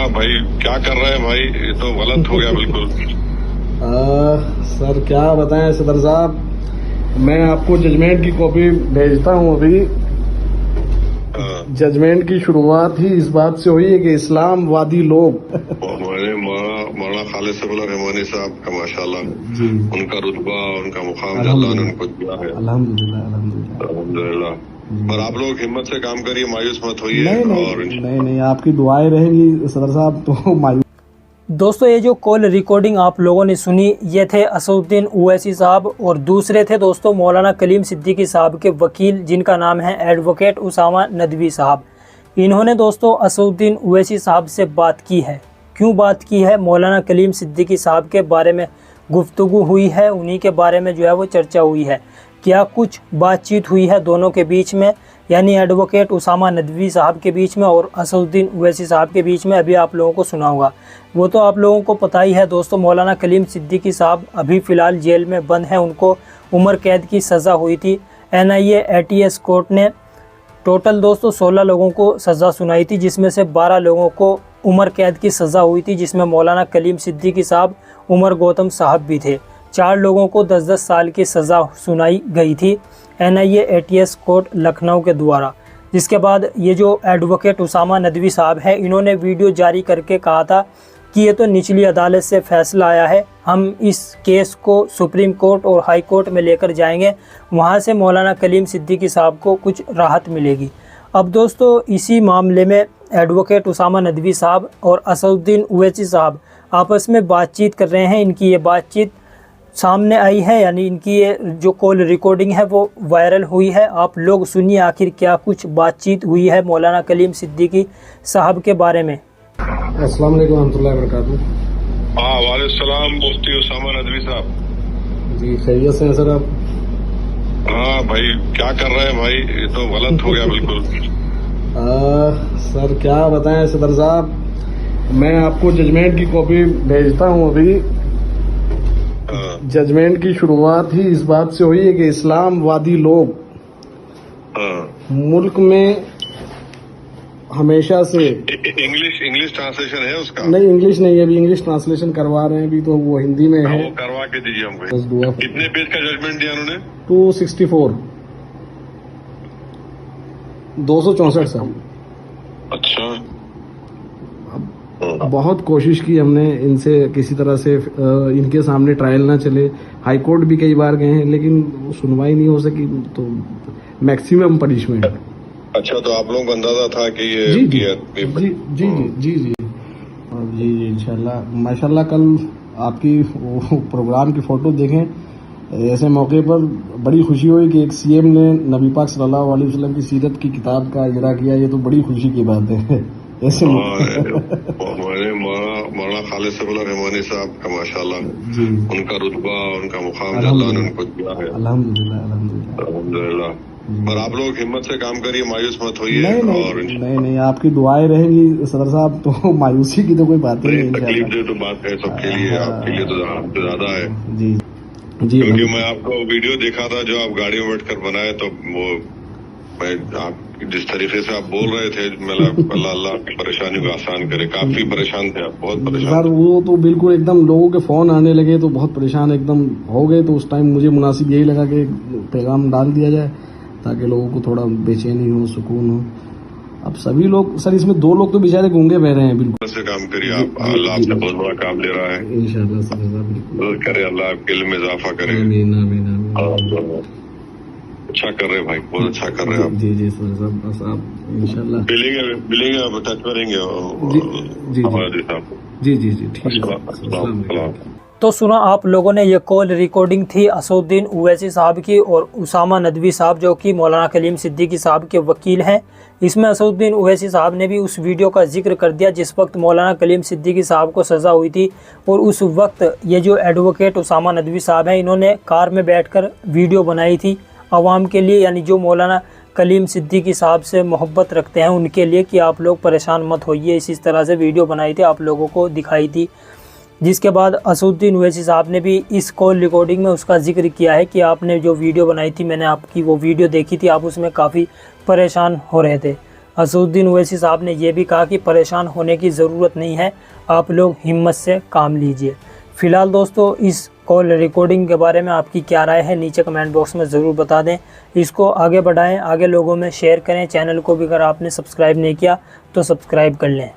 हाँ भाई, क्या कर रहे हैं भाई? ये तो गलत हो गया बिल्कुल। सर क्या बताएं सदर साहब, मैं आपको जजमेंट की कॉपी भेजता हूँ अभी। जजमेंट की शुरुआत ही इस बात से हुई है कि इस्लामवादी लोग मैंने मौलाना खालिद सबुल्लाह रहमानी साहब का माशाल्लाह जी उनका रुतबा, उनका मुकाम जो अल्लाह ने उनको दिया है, अल्हम्दुलिल्लाह अल्हम्दुलिल्लाह। अल्हम्दुलिल्लाह। और आप लोग हिम्मत से काम करिए, मायूस मत होइए। नहीं, आपकी दुआएं रहेंगी सदर साहब तो मायूस। दोस्तों ये जो कॉल रिकॉर्डिंग आप लोगों ने सुनी, ये थे असदुद्दीन ओवैसी साहब और दूसरे थे दोस्तों मौलाना कलीम सिद्दीकी साहब के वकील, जिनका नाम है एडवोकेट उसामा नदवी साहब। इन्होंने दोस्तों असदुद्दीन ओवैसी साहब से बात की है। क्यों बात की है? मौलाना कलीम सिद्दीकी साहब के बारे में गुफ्तगू हुई है, उन्हीं के बारे में जो है वो चर्चा हुई है। क्या कुछ बातचीत हुई है दोनों के बीच में, यानी एडवोकेट उसामा नदवी साहब के बीच में और असदुद्दीन ओवैसी साहब के बीच में, अभी आप लोगों को सुनाऊंगा। वो तो आप लोगों को पता ही है दोस्तों, मौलाना कलीम सिद्दीकी साहब अभी फ़िलहाल जेल में बंद हैं। उनको उम्र कैद की सज़ा हुई थी। NIA ATS कोर्ट ने टोटल दोस्तों 16 लोगों को सज़ा सुनाई थी, जिसमें से 12 लोगों को उम्र कैद की सज़ा हुई थी, जिसमें मौलाना कलीम सिद्दीकी साहब, उमर गौतम साहब भी थे। 4 लोगों को 10-10 साल की सज़ा सुनाई गई थी NIA ATS कोर्ट लखनऊ के द्वारा। जिसके बाद ये जो एडवोकेट उसामा नदवी साहब है, इन्होंने वीडियो जारी करके कहा था कि ये तो निचली अदालत से फैसला आया है, हम इस केस को सुप्रीम कोर्ट और हाई कोर्ट में लेकर जाएंगे, वहाँ से मौलाना कलीम सिद्दीकी साहब को कुछ राहत मिलेगी। अब दोस्तों इसी मामले में एडवोकेट उसामा नदवी साहब और असदुद्दीन ओवैसी साहब आपस में बातचीत कर रहे हैं। इनकी ये बातचीत सामने आई है, यानी इनकी ये जो कॉल रिकॉर्डिंग है वो वायरल हुई है। आप लोग सुनिए आखिर क्या कुछ बातचीत हुई है मौलाना कलीम सिद्दीकी साहब के बारे में। अस्सलाम वालेकुम रहमतुल्लाहि व बरकातहू। हाँ, वालेकुम सलाम मुफ्ती उसामा नदवी साहब। जी खैरियत से हैं सर आप? हाँ भाई, क्या कर रहे हैं भाई? ये तो गलत हो गया बिल्कुल। सर क्या बताएं सदर साहब, मैं आपको जजमेंट की कॉपी भेजता हूँ अभी। जजमेंट की शुरुआत ही इस बात से हुई है कि इस्लामवादी लोग मुल्क में हमेशा से इंग्लिश ट्रांसलेशन है उसका? नहीं, इंग्लिश नहीं है, अभी इंग्लिश ट्रांसलेशन करवा रहे हैं, अभी तो वो हिंदी में है। वो करवा के दीजिए हमको। बस दुआ। कितने पेज का जजमेंट दिया उन्होंने? 264 264 साल। अच्छा, बहुत कोशिश की हमने इनसे किसी तरह से इनके सामने ट्रायल ना चले। हाई कोर्ट भी कई बार गए हैं, लेकिन सुनवाई नहीं हो सकी, तो मैक्सिमम पनिशमेंट। अच्छा, तो आप लोगों को अंदाजा था कि ये जी जी जी जी जी जी जी और जी इंशाल्लाह माशाल्लाह। कल आपकी प्रोग्राम की फोटो देखें, ऐसे मौके पर बड़ी खुशी हुई कि एक CM ने नबी पाक सल्लल्लाहु अलैहि वसल्लम की सीरत की किताब का इजरा किया। ये तो बड़ी खुशी की बात है। ऐसे मौलाना खालिद सबुल्लाह रहमानी साहब का माशाल्लाह जी उनका रुतबा, उनका मुकाम जो अल्लाह ने उनको दिया है, अल्हम्दुलिल्लाह अल्हम्दुलिल्लाह। अल्हम्दुलिल्लाह। और आप लोग हिम्मत से काम करिए, मायूस मत होइए। नहीं, आपकी दुआएं रहेंगी सदर साहब तो मायूसी की तो कोई बात ही नहीं। तकलीफ दे तो बात है सबके लिए, आपके लिए तो आपसे ज्यादा है जी जी। क्योंकि मैं आपको वीडियो देखा था जो आप गाड़ी में बैठकर बनाए, तो वो मैं आप जिस तरीके से आप बोल रहे थे, अल्लाह की परेशानी को आसान करे। काफी परेशान थे आप, बहुत परेशान सर। वो तो बिल्कुल एकदम लोगों के फोन आने लगे तो बहुत परेशान एकदम हो गए, तो उस टाइम मुझे मुनासिब यही लगा कि पैगाम डाल दिया जाए ताकि लोगों को थोड़ा बेचैनी हो, सुकून हो। अब सभी लोग सर, इसमें 2 लोग तो बेचारे गूंगे बह रहे हैं। बिल्कुल से काम करिए आप, अल्लाह आपसे बहुत बड़ा काम ले रहा है इंशाल्लाह सर। बिल्कुल करे, अल्लाह आपके इल्म में इजाफा करे। आमीन आमीन आमीन। अच्छा कर रहे हैं भाई, बहुत अच्छा कर रहे हैं आप। जी जी सर साहब, बस आप इंशाल्लाह मिलेंगे आप टच करेंगे जी जी जी ठीक है। तो सुना आप लोगों ने, ये कॉल रिकॉर्डिंग थी असदुद्दीन ओवैसी साहब की और उसामा नदवी साहब जो कि मौलाना कलीम सिद्दीकी साहब के वकील हैं। इसमें असदुद्दीन ओवैसी साहब ने भी उस वीडियो का जिक्र कर दिया जिस वक्त मौलाना कलीम सिद्दीकी साहब को सज़ा हुई थी, और उस वक्त ये जो एडवोकेट उसामा नदवी साहब हैं, इन्होंने कार में बैठकर वीडियो बनाई थी आवाम के लिए, यानी जो मौलाना कलीम सिद्दीकी साहब से मोहब्बत रखते हैं उनके लिए, कि आप लोग परेशान मत होइए। इस तरह से वीडियो बनाई थी, आप लोगों को दिखाई थी। जिसके बाद असदुद्दीन ओवैसी साहब ने भी इस कॉल रिकॉर्डिंग में उसका जिक्र किया है कि आपने जो वीडियो बनाई थी, मैंने आपकी वो वीडियो देखी थी, आप उसमें काफ़ी परेशान हो रहे थे। असदुद्दीन ओवैसी साहब ने यह भी कहा कि परेशान होने की ज़रूरत नहीं है, आप लोग हिम्मत से काम लीजिए। फ़िलहाल दोस्तों इस कॉल रिकॉर्डिंग के बारे में आपकी क्या राय है नीचे कमेंट बॉक्स में ज़रूर बता दें। इसको आगे बढ़ाएं, आगे लोगों में शेयर करें। चैनल को भी अगर आपने सब्सक्राइब नहीं किया तो सब्सक्राइब कर लें।